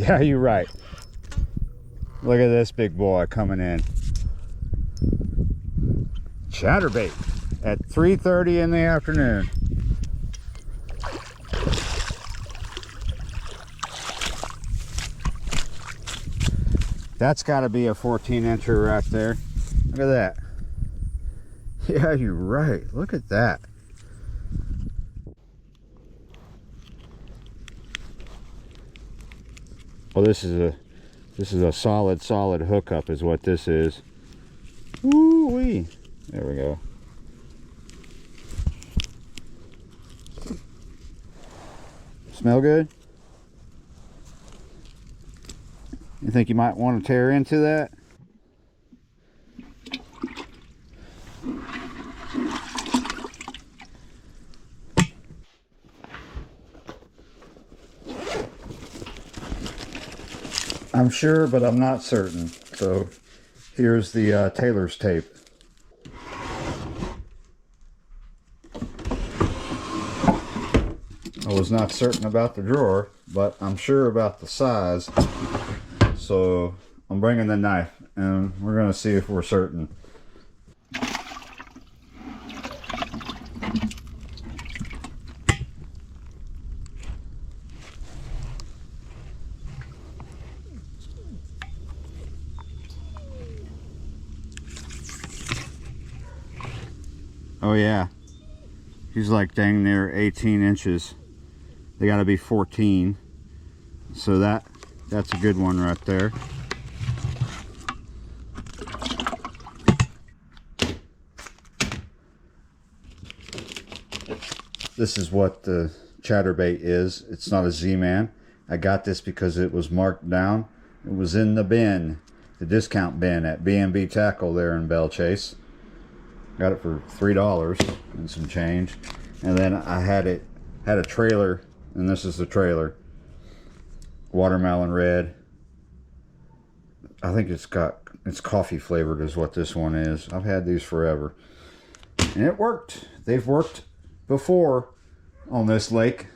Yeah, you're right. Look at this big boy coming in. Chatterbait at 3:30 in the afternoon. That's got to be a 14-incher right there. Look at that. Yeah, you're right. Look at that. Well, this is a solid hookup is what this is. Woo-wee. There we go. Smell good? You think you might want to tear into that? I'm sure, but I'm not certain. So here's the tailor's tape. I was not certain about the drawer, but I'm sure about the size. So I'm bringing the knife and we're going to see if we're certain. Oh yeah, he's like dang near 18 inches. They got to be 14. So that's a good one right there. This is what the chatterbait is. It's not a Z-Man. I got this because it was marked down. It was in the bin, the discount bin at B&B Tackle there in Belle Chase. Got it for $3 and some change. And then I had a trailer, and this is the trailer. Watermelon red. I think it's coffee flavored is what this one is. I've had these forever. And it worked. They've worked before on this lake.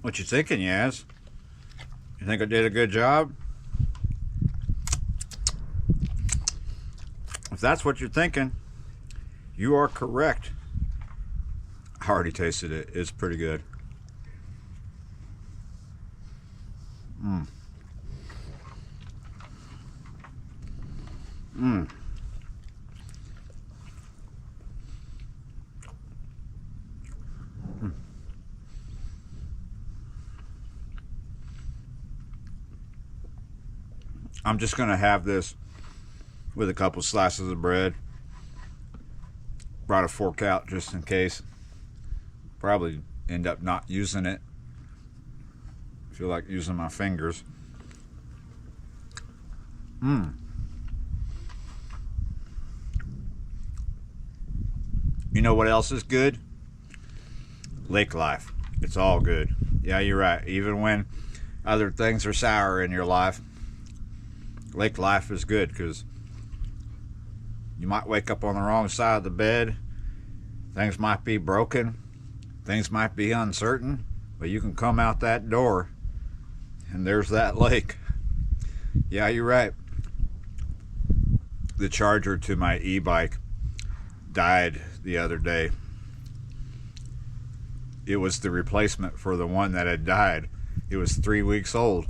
What you thinking, Yaz? You think I did a good job? If that's what you're thinking, you are correct. I already tasted it. It's pretty good. Mmm. Mmm. I'm just going to have this with a couple slices of bread. Brought a fork out just in case. Probably end up not using it. Feel like using my fingers. Mmm. You know what else is good? Lake life. It's all good. Yeah, you're right. Even when other things are sour in your life, lake life is good, because you might wake up on the wrong side of the bed. Things might be broken. Things might be uncertain. But you can come out that door and there's that lake. Yeah, you're right. The charger to my e-bike died the other day. It was the replacement for the one that had died. It was 3 weeks old.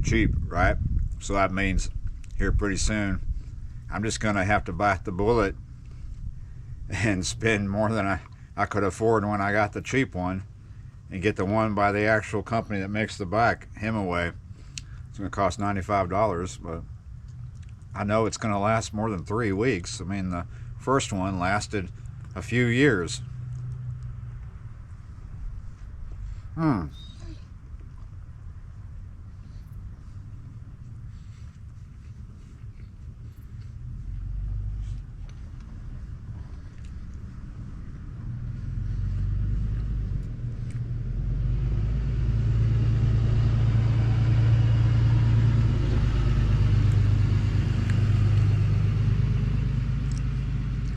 Cheap, right? So that means here pretty soon I'm just gonna have to bite the bullet and spend more than I could afford when I got the cheap one, and get the one by the actual company that makes the bike, Hemaway. It's gonna cost $95, but I know it's gonna last more than 3 weeks. I mean, the first one lasted a few years.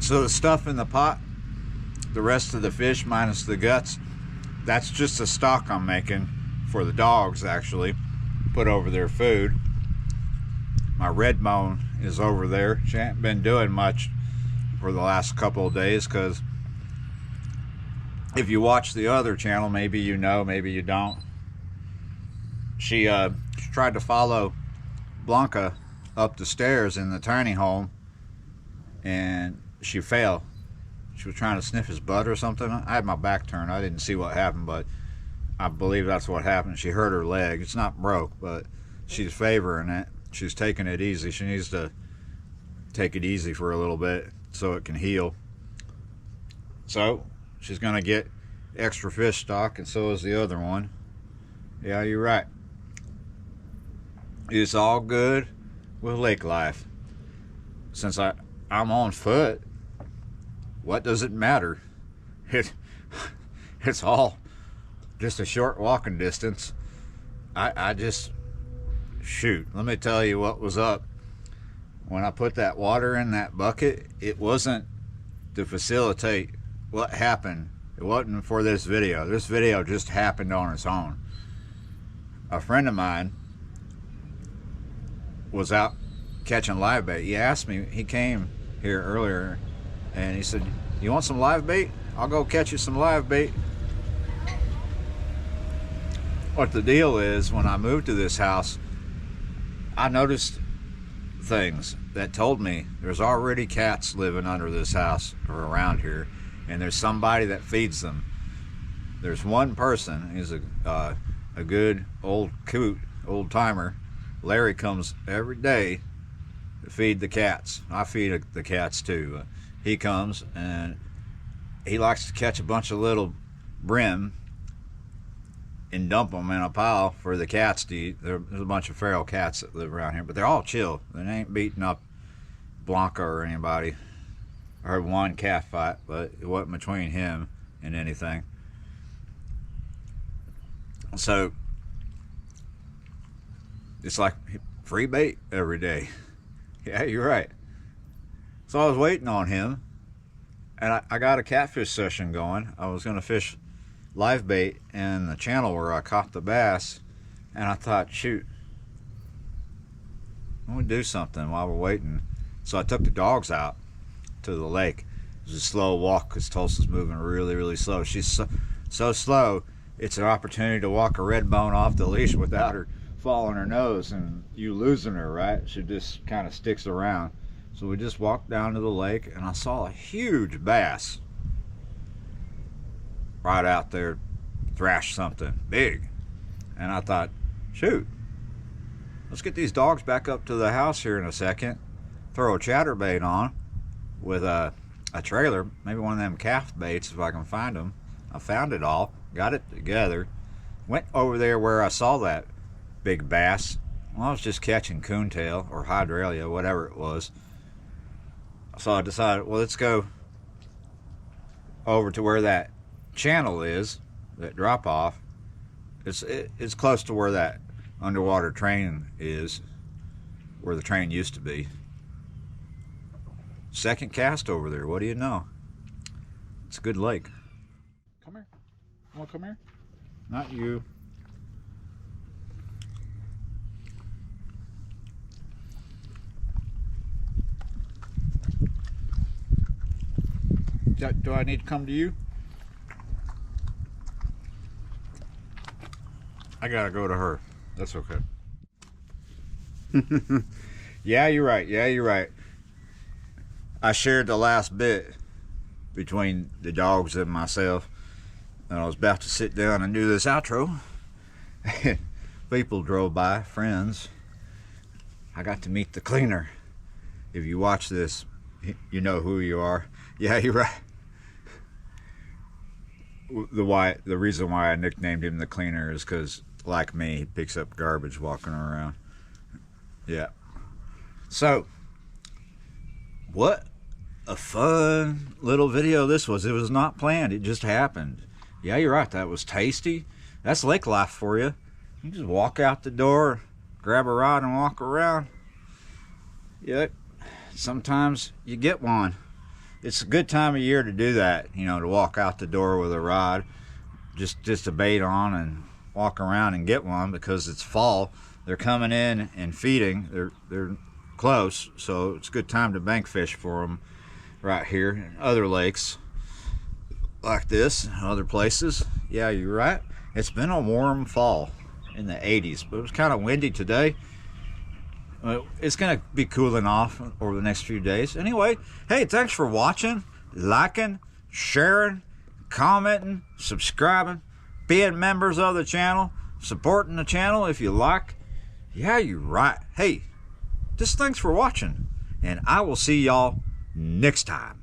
So the stuff in the pot, the rest of the fish minus the guts, that's just a stock I'm making for the dogs, actually, put over their food. My red bone is over there. She ain't been doing much for the last couple of days, because if you watch the other channel, maybe you know, maybe you don't. She tried to follow Blanca up the stairs in the tiny home, and she fell. She was trying to sniff his butt or something. I had my back turned. I didn't see what happened, but I believe that's what happened. She hurt her leg. It's not broke, but she's favoring it. She's taking it easy. She needs to take it easy for a little bit so it can heal. So she's gonna get extra fish stock, and so is the other one. Yeah, you're right. It's all good with lake life. Since I'm on foot, what does it matter? It's all just a short walking distance. I just, shoot, let me tell you what was up. When I put that water in that bucket, it wasn't to facilitate what happened. It wasn't for this video. This video just happened on its own. A friend of mine was out catching live bait. He asked me, he came here earlier, and he said, "You want some live bait? I'll go catch you some live bait." What the deal is, when I moved to this house, I noticed things that told me there's already cats living under this house or around here, and there's somebody that feeds them. There's one person, he's a good old coot, old timer. Larry comes every day to feed the cats. I feed the cats too. He comes and he likes to catch a bunch of little brim and dump them in a pile for the cats to eat. There's a bunch of feral cats that live around here, but they're all chill. They ain't beating up Blanca or anybody. I heard one cat fight, but it wasn't between him and anything. So it's like free bait every day. Yeah, you're right. So I was waiting on him, and I got a catfish session going. I was going to fish live bait in the channel where I caught the bass, and I thought, shoot, I'm gonna do something while we're waiting. So I took the dogs out to the lake. It was a slow walk because Tulsa's moving really, really slow. She's so slow, it's an opportunity to walk a red bone off the leash without her falling her nose and you losing her, right? She just kind of sticks around. So we just walked down to the lake, and I saw a huge bass right out there thrash something big. And I thought, shoot, let's get these dogs back up to the house here in a second, throw a chatterbait on with a trailer, maybe one of them calf baits if I can find them. I found it all, got it together, went over there where I saw that big bass. Well, I was just catching coontail or hydralia, whatever it was. So I decided, well, let's go over to where that channel is, that drop off. It's close to where that underwater train is, where the train used to be. Second cast over there, what do you know? It's a good lake. Come here. You want to come here? Not you. Do I need to come to you? I gotta go to her. That's okay. Yeah, you're right. Yeah, you're right. I shared the last bit between the dogs and myself, and I was about to sit down and do this outro. People drove by, friends. I got to meet the cleaner. If you watch this, you know who you are. Yeah, you're right. The reason why I nicknamed him the cleaner is because, like me, he picks up garbage walking around. Yeah. So, what a fun little video this was. It was not planned. It just happened. Yeah, you're right. That was tasty. That's lake life for you. You just walk out the door, grab a rod, and walk around. Yeah. Sometimes you get one. It's a good time of year to do that, you know, to walk out the door with a rod, just a bait on and walk around and get one, because it's fall. They're coming in and feeding. They're close, so it's a good time to bank fish for them right here and other lakes like this and other places. Yeah, you're right. It's been a warm fall in the 80s, but it was kind of windy today. It's going to be cooling off over the next few days. Anyway, hey, thanks for watching, liking, sharing, commenting, subscribing, being members of the channel, supporting the channel if you like. Yeah, you're right. Hey, just thanks for watching, and I will see y'all next time.